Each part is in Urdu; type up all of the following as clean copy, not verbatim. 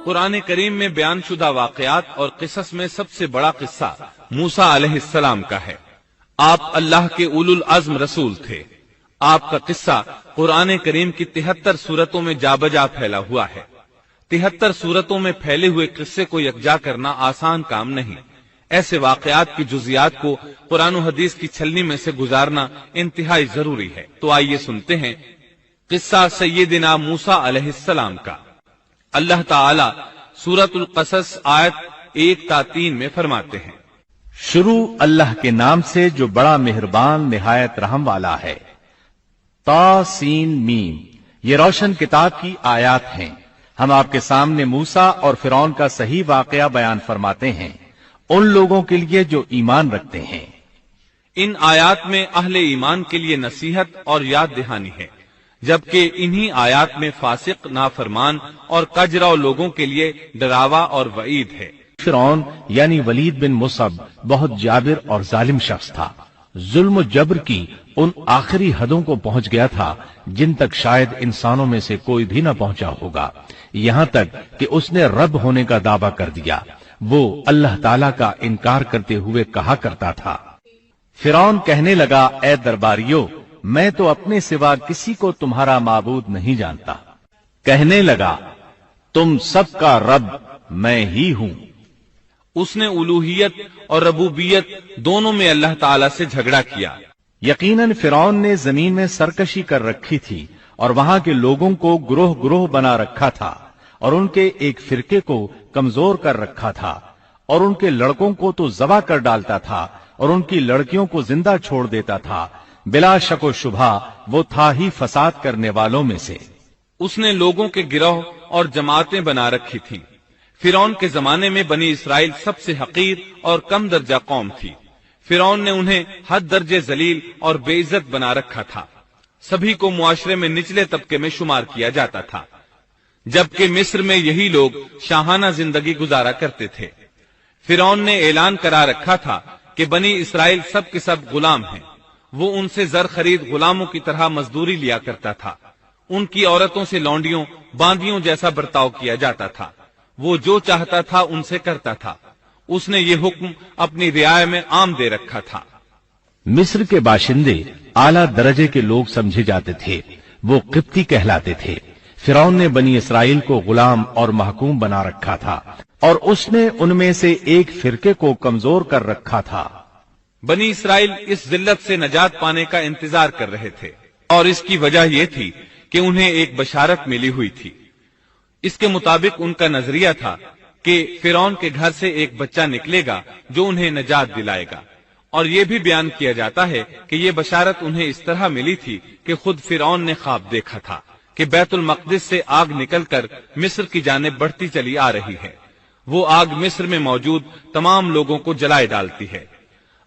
قرآن کریم میں بیان شدہ واقعات اور قصص میں سب سے بڑا قصہ موسیٰ علیہ السلام کا ہے۔ آپ اللہ کے اولو العزم رسول تھے۔ آپ کا قصہ قرآن کریم کی 73 سورتوں میں جا بجا پھیلا ہوا ہے۔ 73 سورتوں میں پھیلے ہوئے قصے کو یکجا کرنا آسان کام نہیں۔ ایسے واقعات کی جزیات کو قرآن و حدیث کی چھلنی میں سے گزارنا انتہائی ضروری ہے۔ تو آئیے سنتے ہیں قصہ سیدنا موسیٰ علیہ السلام کا۔ اللہ تعالی سورۃ القصص آیت 1 تا 3 میں فرماتے ہیں، شروع اللہ کے نام سے جو بڑا مہربان نہایت رحم والا ہے۔ تا سین میم، یہ روشن کتاب کی آیات ہیں۔ ہم آپ کے سامنے موسیٰ اور فرعون کا صحیح واقعہ بیان فرماتے ہیں ان لوگوں کے لیے جو ایمان رکھتے ہیں۔ ان آیات میں اہل ایمان کے لیے نصیحت اور یاد دہانی ہے، جبکہ انہی آیات میں فاسق، نافرمان اور کجرو لوگوں کے لیے ڈراوا اور وعید ہے۔ فرعون یعنی ولید بن مصعب بہت جابر اور ظالم شخص تھا۔ ظلم و جبر کی ان آخری حدوں کو پہنچ گیا تھا جن تک شاید انسانوں میں سے کوئی بھی نہ پہنچا ہوگا، یہاں تک کہ اس نے رب ہونے کا دعویٰ کر دیا۔ وہ اللہ تعالیٰ کا انکار کرتے ہوئے کہا کرتا تھا۔ فرعون کہنے لگا، اے درباریوں، میں تو اپنے سوا کسی کو تمہارا معبود نہیں جانتا۔ کہنے لگا، تم سب کا رب میں ہی ہوں۔ اس نے الوہیت اور ربوبیت دونوں میں اللہ تعالی سے جھگڑا کیا۔ یقیناً فرعون نے زمین میں سرکشی کر رکھی تھی اور وہاں کے لوگوں کو گروہ گروہ بنا رکھا تھا اور ان کے ایک فرقے کو کمزور کر رکھا تھا، اور ان کے لڑکوں کو تو ذبح کر ڈالتا تھا اور ان کی لڑکیوں کو زندہ چھوڑ دیتا تھا۔ بلا شک و شبہ وہ تھا ہی فساد کرنے والوں میں سے۔ اس نے لوگوں کے گروہ اور جماعتیں بنا رکھی تھیں۔ فرعون کے زمانے میں بنی اسرائیل سب سے حقیر اور کم درجہ قوم تھی۔ فرعون نے انہیں حد درجے ذلیل اور بے عزت بنا رکھا تھا۔ سبھی کو معاشرے میں نچلے طبقے میں شمار کیا جاتا تھا، جبکہ مصر میں یہی لوگ شاہانہ زندگی گزارا کرتے تھے۔ فرعون نے اعلان کرا رکھا تھا کہ بنی اسرائیل سب کے سب غلام ہیں۔ وہ ان سے زر خرید غلاموں کی طرح مزدوری لیا کرتا تھا۔ ان کی عورتوں سے لونڈیوں باندیوں جیسا برتاؤ کیا جاتا تھا۔ وہ جو چاہتا تھا ان سے کرتا تھا۔ اس نے یہ حکم اپنی رعایا میں عام دے رکھا تھا۔ مصر کے باشندے اعلیٰ درجے کے لوگ سمجھے جاتے تھے، وہ قبطی کہلاتے تھے۔ فرعون نے بنی اسرائیل کو غلام اور محکوم بنا رکھا تھا اور اس نے ان میں سے ایک فرقے کو کمزور کر رکھا تھا۔ بنی اسرائیل اس ذلت سے نجات پانے کا انتظار کر رہے تھے، اور اس کی وجہ یہ تھی کہ انہیں ایک بشارت ملی ہوئی تھی۔ اس کے مطابق ان کا نظریہ تھا کہ فرعون کے گھر سے ایک بچہ نکلے گا جو انہیں نجات دلائے گا، اور یہ بھی بیان کیا جاتا ہے کہ یہ بشارت انہیں اس طرح ملی تھی کہ خود فرعون نے خواب دیکھا تھا کہ بیت المقدس سے آگ نکل کر مصر کی جانب بڑھتی چلی آ رہی ہے۔ وہ آگ مصر میں موجود تمام لوگوں کو جلائے ڈالتی ہے،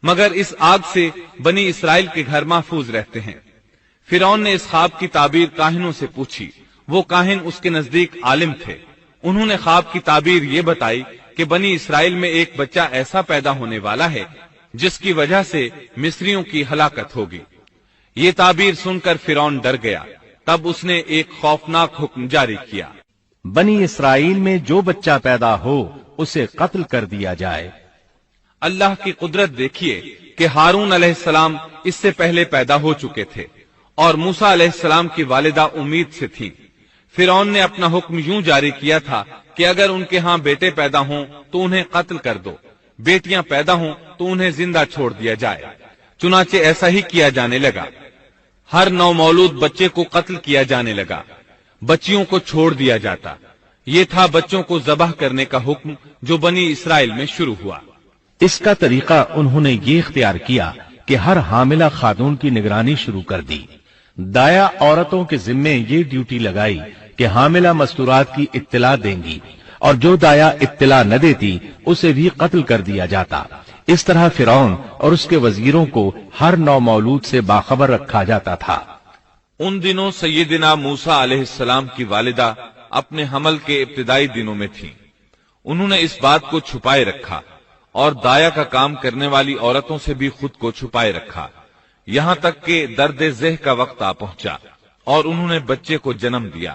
مگر اس آگ سے بنی اسرائیل کے گھر محفوظ رہتے ہیں۔ فرعون نے اس خواب کی تعبیر کاہنوں سے پوچھی۔ وہ کاہن اس کے نزدیک عالم تھے۔ انہوں نے خواب کی تعبیر یہ بتائی کہ بنی اسرائیل میں ایک بچہ ایسا پیدا ہونے والا ہے جس کی وجہ سے مصریوں کی ہلاکت ہوگی۔ یہ تعبیر سن کر فرعون ڈر گیا۔ تب اس نے ایک خوفناک حکم جاری کیا، بنی اسرائیل میں جو بچہ پیدا ہو اسے قتل کر دیا جائے۔ اللہ کی قدرت دیکھیے کہ ہارون علیہ السلام اس سے پہلے پیدا ہو چکے تھے اور موسیٰ علیہ السلام کی والدہ امید سے تھی۔ فرعون نے اپنا حکم یوں جاری کیا تھا کہ اگر ان کے ہاں بیٹے پیدا ہوں تو انہیں قتل کر دو، بیٹیاں پیدا ہوں تو انہیں زندہ چھوڑ دیا جائے۔ چنانچہ ایسا ہی کیا جانے لگا۔ ہر نومولود بچے کو قتل کیا جانے لگا، بچیوں کو چھوڑ دیا جاتا۔ یہ تھا بچوں کو ذبح کرنے کا حکم جو بنی اسرائیل میں شروع ہوا۔ اس کا طریقہ انہوں نے یہ اختیار کیا کہ ہر حاملہ خاتون کی نگرانی شروع کر دی۔ دایا عورتوں کے ذمے یہ ڈیوٹی لگائی کہ حاملہ مستورات کی اطلاع دیں گی، اور جو دایا اطلاع نہ دیتی اسے بھی قتل کر دیا جاتا۔ اس طرح فرعون اور اس کے وزیروں کو ہر نو مولود سے باخبر رکھا جاتا تھا۔ ان دنوں سیدنا موسیٰ علیہ السلام کی والدہ اپنے حمل کے ابتدائی دنوں میں تھیں۔ انہوں نے اس بات کو چھپائے رکھا اور دایا کا کام کرنے والی عورتوں سے بھی خود کو چھپائے رکھا، یہاں تک کہ درد ذہ کا وقت آ پہنچا اور انہوں نے بچے کو جنم دیا۔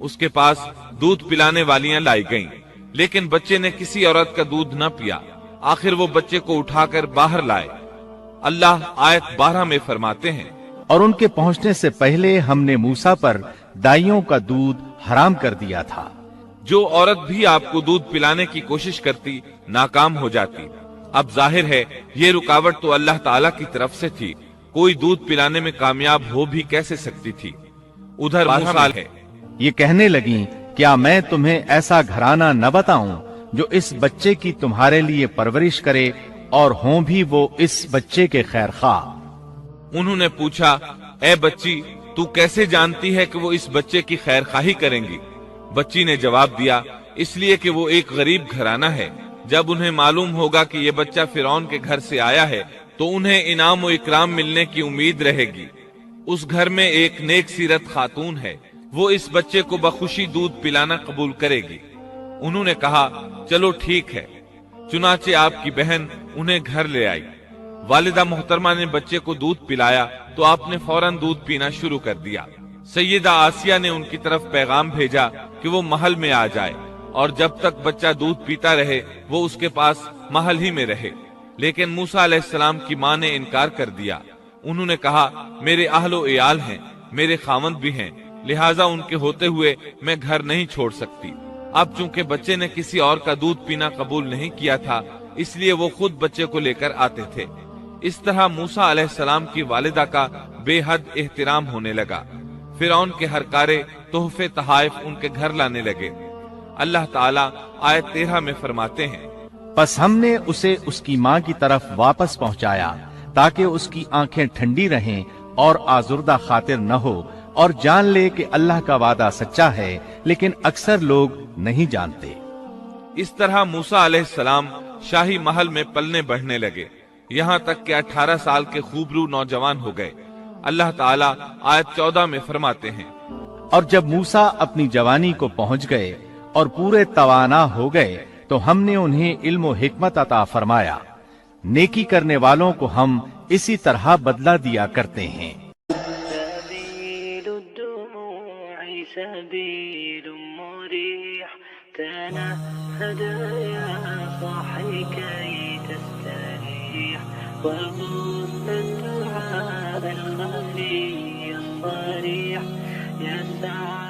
اس کے پاس دودھ پلانے والیاں لائی گئیں، لیکن بچے نے کسی عورت کا دودھ نہ پیا۔ آخر وہ بچے کو اٹھا کر باہر لائے۔ اللہ آیت 12 میں فرماتے ہیں، اور ان کے پہنچنے سے پہلے ہم نے موسیٰ پر دائیوں کا دودھ حرام کر دیا تھا۔ جو عورت بھی آپ کو دودھ پلانے کی کوشش کرتی ناکام ہو جاتی۔ اب ظاہر ہے یہ رکاوٹ تو اللہ تعالیٰ کی طرف سے تھی، کوئی دودھ پلانے میں کامیاب ہو بھی کیسے سکتی تھی۔ ادھر موسیٰ ہے، یہ کہنے لگیں، کیا میں تمہیں ایسا گھرانہ نہ بتاؤں جو اس بچے کی تمہارے لیے پرورش کرے اور ہوں بھی وہ اس بچے کے خیر خواہ۔ انہوں نے پوچھا، اے بچی تو کیسے جانتی ہے کہ وہ اس بچے کی خیر خواہی کریں گی؟ بچی نے جواب دیا، اس لیے کہ وہ ایک غریب گھرانہ ہے۔ جب انہیں معلوم ہوگا کہ یہ بچہ فرعون کے گھر سے آیا ہے تو انہیں انعام و اکرام ملنے کی امید رہے گی۔ اس گھر میں ایک نیک سیرت خاتون ہے، وہ اس بچے کو بخوشی دودھ پلانا قبول کرے گی۔ انہوں نے کہا، چلو ٹھیک ہے۔ چنانچہ آپ کی بہن انہیں گھر لے آئی۔ والدہ محترمہ نے بچے کو دودھ پلایا تو آپ نے فوراً دودھ پینا شروع کر دیا۔ سیدہ آسیہ نے ان کی طرف پیغام بھیجا کہ وہ محل میں آ جائے اور جب تک بچہ دودھ پیتا رہے وہ اس کے پاس محل ہی میں رہے، لیکن موسیٰ علیہ السلام کی ماں نے انکار کر دیا۔ انہوں نے کہا، میرے اہل و عیال ہیں، میرے خاوند بھی ہیں، لہٰذا ان کے ہوتے ہوئے میں گھر نہیں چھوڑ سکتی۔ اب چونکہ بچے نے کسی اور کا دودھ پینا قبول نہیں کیا تھا، اس لیے وہ خود بچے کو لے کر آتے تھے۔ اس طرح موسیٰ علیہ السلام کی والدہ کا بے حد احترام ہونے لگا۔ فرعون کے ہر کارے تحفے تحائف ان کے گھر لانے لگے۔ اللہ تعالیٰ آیت 13 میں فرماتے ہیں، پس ہم نے اسے اس کی ماں کی طرف واپس پہنچایا تاکہ اس کی آنکھیں ٹھنڈی رہیں اور آزردہ خاطر نہ ہو، اور جان لے کہ اللہ کا وعدہ سچا ہے، لیکن اکثر لوگ نہیں جانتے۔ اس طرح موسیٰ علیہ السلام شاہی محل میں پلنے بڑھنے لگے، یہاں تک کہ 18 سال کے خوبرو نوجوان ہو گئے۔ اللہ تعالیٰ آیت 14 میں فرماتے ہیں، اور جب موسیٰ اپنی جوانی کو پہنچ گئے اور پورے توانا ہو گئے تو ہم نے انہیں علم و حکمت عطا فرمایا۔ نیکی کرنے والوں کو ہم اسی طرح بدلہ دیا کرتے ہیں۔ سبيل مريح تنهد يا صاحي كي تستريح وغص الدعاء الخفي الصريح يا سعد